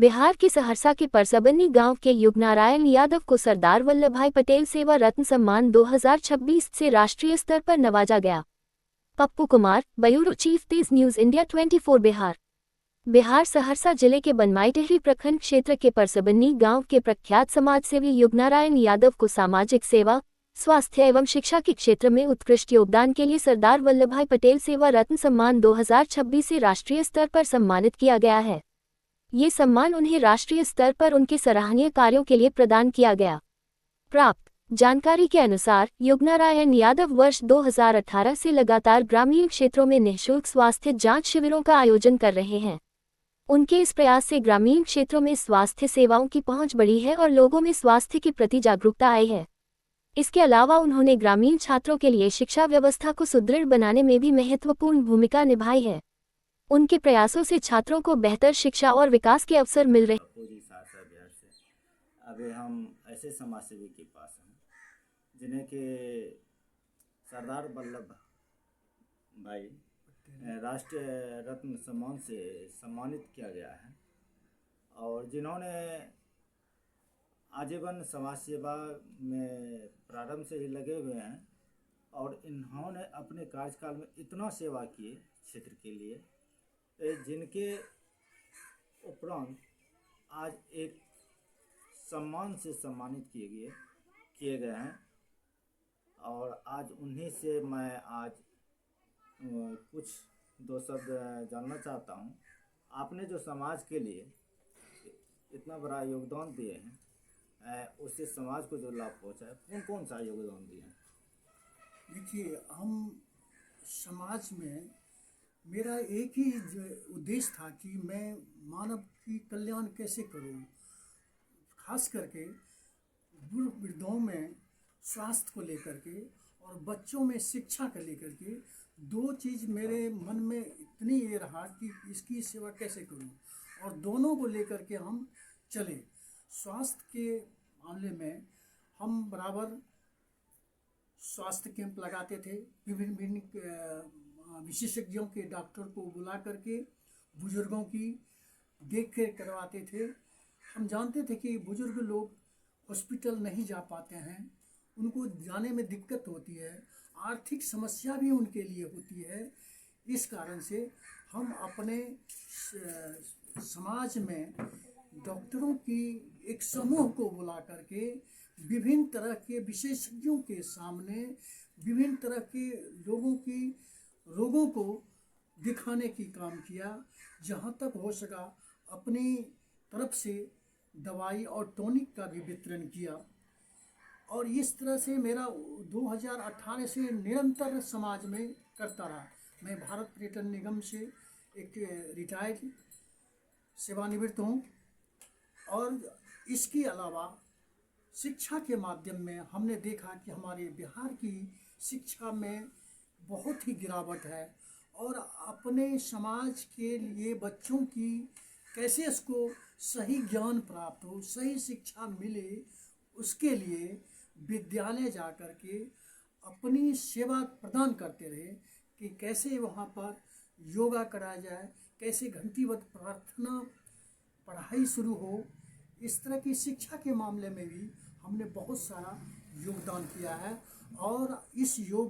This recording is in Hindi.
बिहार के सहरसा के परसबनी गांव के युगनारायण यादव को सरदार वल्लभभाई पटेल सेवा रत्न सम्मान 2026 से राष्ट्रीय स्तर पर नवाजा गया। पप्पू कुमार, ब्यूरो चीफ, तेज न्यूज इंडिया 24 बिहार सहरसा जिले के बनमाईटेहरी प्रखंड क्षेत्र के परसबनी गांव के प्रख्यात समाजसेवी युगनारायण यादव को सामाजिक सेवा, स्वास्थ्य एवं शिक्षा के क्षेत्र में उत्कृष्ट योगदान के लिए सरदार वल्लभभाई पटेल सेवा रत्न सम्मान 2026 से राष्ट्रीय स्तर पर सम्मानित किया गया है। ये सम्मान उन्हें राष्ट्रीय स्तर पर उनके सराहनीय कार्यों के लिए प्रदान किया गया। प्राप्त जानकारी के अनुसार युगनारायण यादव वर्ष 2018 से लगातार ग्रामीण क्षेत्रों में निःशुल्क स्वास्थ्य जांच शिविरों का आयोजन कर रहे हैं। उनके इस प्रयास से ग्रामीण क्षेत्रों में स्वास्थ्य सेवाओं की पहुंच बढ़ी है और लोगों में स्वास्थ्य के प्रति जागरूकता आई है। इसके अलावा उन्होंने ग्रामीण छात्रों के लिए शिक्षा व्यवस्था को सुदृढ़ बनाने में भी महत्वपूर्ण भूमिका निभाई है। उनके प्रयासों से छात्रों को बेहतर शिक्षा और विकास के अवसर मिल रहे हैं। अभी हम ऐसे समाजसेवी के पास हैं जिन्हें के सरदार वल्लभ भाई राष्ट्रीय रत्न सम्मान से सम्मानित किया गया है और जिन्होंने आजीवन समाज सेवा में प्रारंभ से ही लगे हुए हैं और इन्होंने अपने कार्यकाल में इतना सेवा किए क्षेत्र के लिए, जिनके उपरांत आज एक सम्मान से सम्मानित किए गए हैं। और आज उन्हीं से मैं आज कुछ दो शब्द जानना चाहता हूं। आपने जो समाज के लिए इतना बड़ा योगदान दिए हैं, उससे समाज को जो लाभ पहुंचा है, कौन सा योगदान दिए हैं? देखिए, हम समाज में मेरा एक ही उद्देश्य था कि मैं मानव की कल्याण कैसे करूं, खास करके वृद्धों में स्वास्थ्य को लेकर के और बच्चों में शिक्षा को लेकर के। दो चीज़ मेरे मन में इतनी ये रहा कि इसकी सेवा कैसे करूं, और दोनों को लेकर के हम चले। स्वास्थ्य के मामले में हम बराबर स्वास्थ्य कैंप लगाते थे, विभिन्न विशेषज्ञों के डॉक्टर को बुला करके बुजुर्गों की देख रेख करवाते थे। हम जानते थे कि बुजुर्ग लोग हॉस्पिटल नहीं जा पाते हैं, उनको जाने में दिक्कत होती है, आर्थिक समस्या भी उनके लिए होती है। इस कारण से हम अपने समाज में डॉक्टरों की एक समूह को बुला करके विभिन्न तरह के विशेषज्ञों के सामने विभिन्न तरह के रोगों को दिखाने की काम किया। जहाँ तक हो सका अपनी तरफ से दवाई और टॉनिक का भी वितरण किया। और इस तरह से मेरा 2018 से निरंतर समाज में करता रहा। मैं भारत पर्यटन निगम से एक रिटायर्ड सेवानिवृत्त हूँ। और इसके अलावा शिक्षा के माध्यम में हमने देखा कि हमारे बिहार की शिक्षा में बहुत ही गिरावट है, और अपने समाज के लिए बच्चों की कैसे इसको सही ज्ञान प्राप्त हो, सही शिक्षा मिले, उसके लिए विद्यालय जा कर के अपनी सेवा प्रदान करते रहे कि कैसे वहाँ पर योगा कराया जाए, कैसे घंटीबद्ध प्रार्थना पढ़ाई शुरू हो। इस तरह की शिक्षा के मामले में भी हमने बहुत सारा योगदान किया है। और इस योग